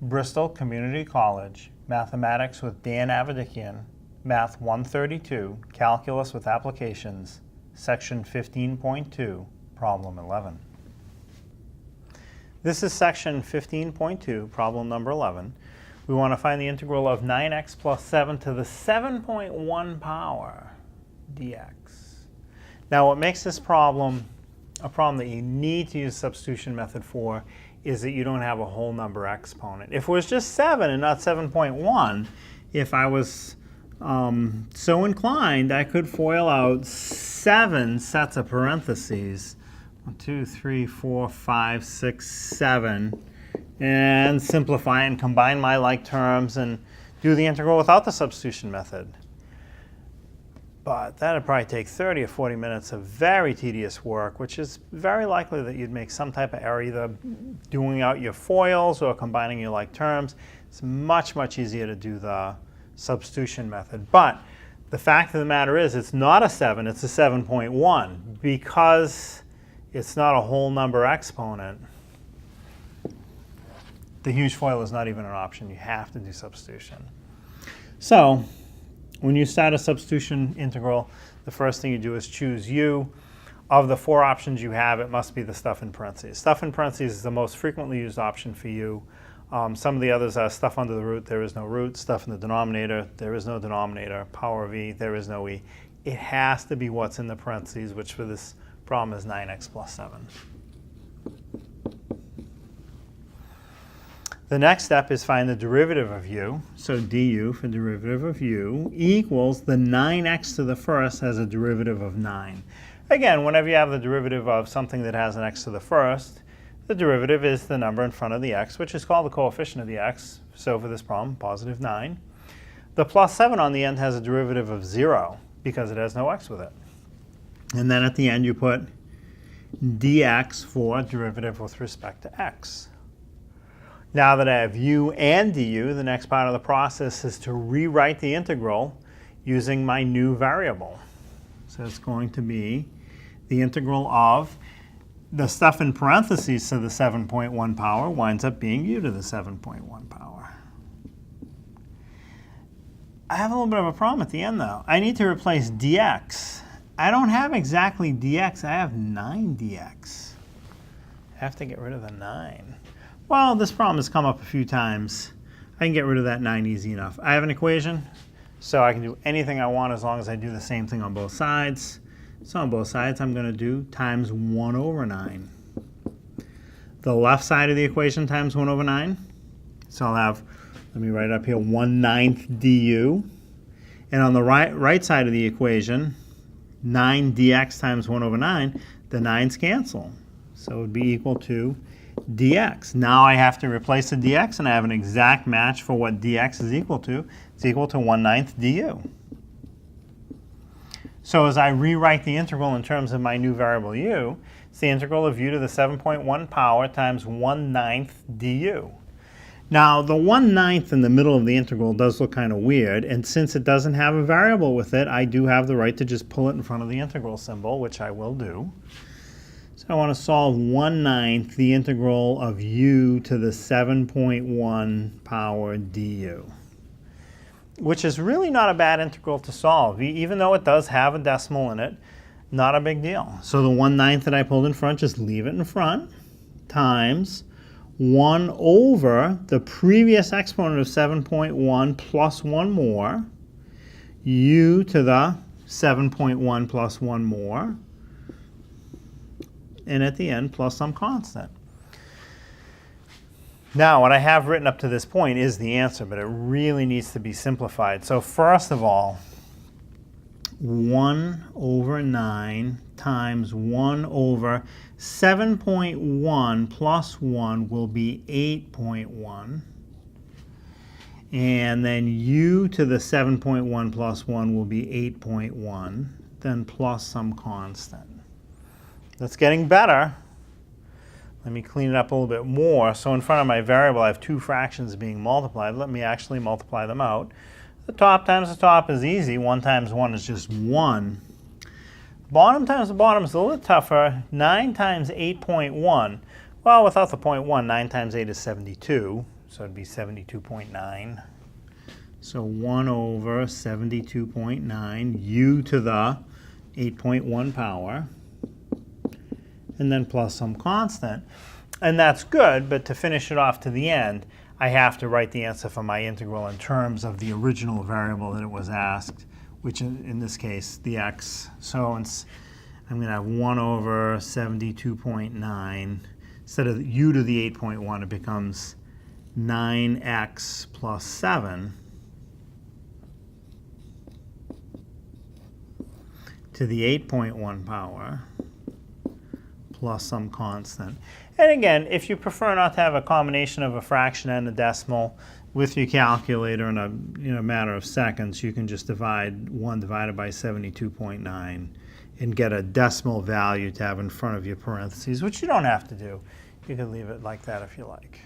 Bristol Community College, Mathematics with Dan Avedikian, Math 132, Calculus with Applications, Section 15.2, Problem 11. This is Section 15.2, Problem number 11. We want to find the integral of 9x plus 7 to the 7.1 power dx. Now what makes this problem a problem that you need to use the substitution method for is that you don't have a whole number exponent. If it was just 7 and not 7.1, if I was so inclined, I could FOIL out 7 sets of parentheses. 1, 2, 3, 4, 5, 6, 7, and simplify and combine my like terms and do the integral without the substitution method. But that would probably take 30 or 40 minutes of very tedious work, which is very likely that you'd make some type of error, either doing out your FOILs or combining your like terms. It's much, much easier to do the substitution method. But the fact of the matter is it's not a 7, it's a 7.1. Because it's not a whole number exponent, the huge FOIL is not even an option. You have to do substitution. So when you start a substitution integral, the first thing you do is choose u. Of the 4 options you have, it must be the stuff in parentheses. Stuff in parentheses is the most frequently used option for u. Some of the others are stuff under the root, there is no root. Stuff in the denominator, there is no denominator. Power of e, there is no e. It has to be what's in the parentheses, which for this problem is 9x plus 7. The next step is find the derivative of u. So du for derivative of u equals the 9x to the first has a derivative of 9. Again, whenever you have the derivative of something that has an x to the first, the derivative is the number in front of the x, which is called the coefficient of the x. So for this problem, positive 9. The plus 7 on the end has a derivative of 0 because it has no x with it. And then at the end you put dx for derivative with respect to x. Now that I have u and du, the next part of the process is to rewrite the integral using my new variable. So it's going to be the integral of the stuff in parentheses to the 7.1 power winds up being u to the 7.1 power. I have a little bit of a problem at the end though. I need to replace dx. I don't have exactly dx, I have 9 dx. I have to get rid of the 9. Well, this problem has come up a few times. I can get rid of that 9 easy enough. I have an equation, so I can do anything I want as long as I do the same thing on both sides. So on both sides, I'm going to do times 1 over 9. The left side of the equation times 1 over 9. So I'll have, let me write up here, 1/9 du. And on the right side of the equation, 9 dx times 1 over 9, the 9's cancel. So it would be equal to dx. Now I have to replace the dx, and I have an exact match for what dx is equal to. It's equal to 1/9 du. So as I rewrite the integral in terms of my new variable u, it's the integral of u to the 7.1 power times 1/9 du. Now the 1/9 in the middle of the integral does look kind of weird, and since it doesn't have a variable with it, I do have the right to just pull it in front of the integral symbol, which I will do. So I want to solve 1/9 the integral of u to the 7.1 power du, which is really not a bad integral to solve, even though it does have a decimal in it. Not a big deal. So the 1/9 that I pulled in front, just leave it in front, times 1 over the previous exponent of 7.1 plus 1 more, u to the 7.1 plus 1 more, and at the end, plus some constant. Now, what I have written up to this point is the answer, but it really needs to be simplified. So first of all, 1 over 9 times 1 over 7.1 plus 1 will be 8.1. And then u to the 7.1 plus 1 will be 8.1, then plus some constant. That's getting better. Let me clean it up a little bit more. So in front of my variable, I have 2 fractions being multiplied. Let me actually multiply them out. The top times the top is easy. 1 times 1 is just 1. Bottom times the bottom is a little tougher. 9 times 8.1. Well, without the 0.1, 9 times 8 is 72. So it'd be 72.9. So 1 over 72.9 u to the 8.1 power, and then plus some constant. And that's good, but to finish it off to the end, I have to write the answer for my integral in terms of the original variable that it was asked, which in this case, the x. So I'm going to have 1 over 72.9. Instead of u to the 8.1, it becomes 9x plus 7 to the 8.1 power plus some constant. And again, if you prefer not to have a combination of a fraction and a decimal with your calculator in a matter of seconds, you can just divide 1 divided by 72.9 and get a decimal value to have in front of your parentheses, which you don't have to do. You can leave it like that if you like.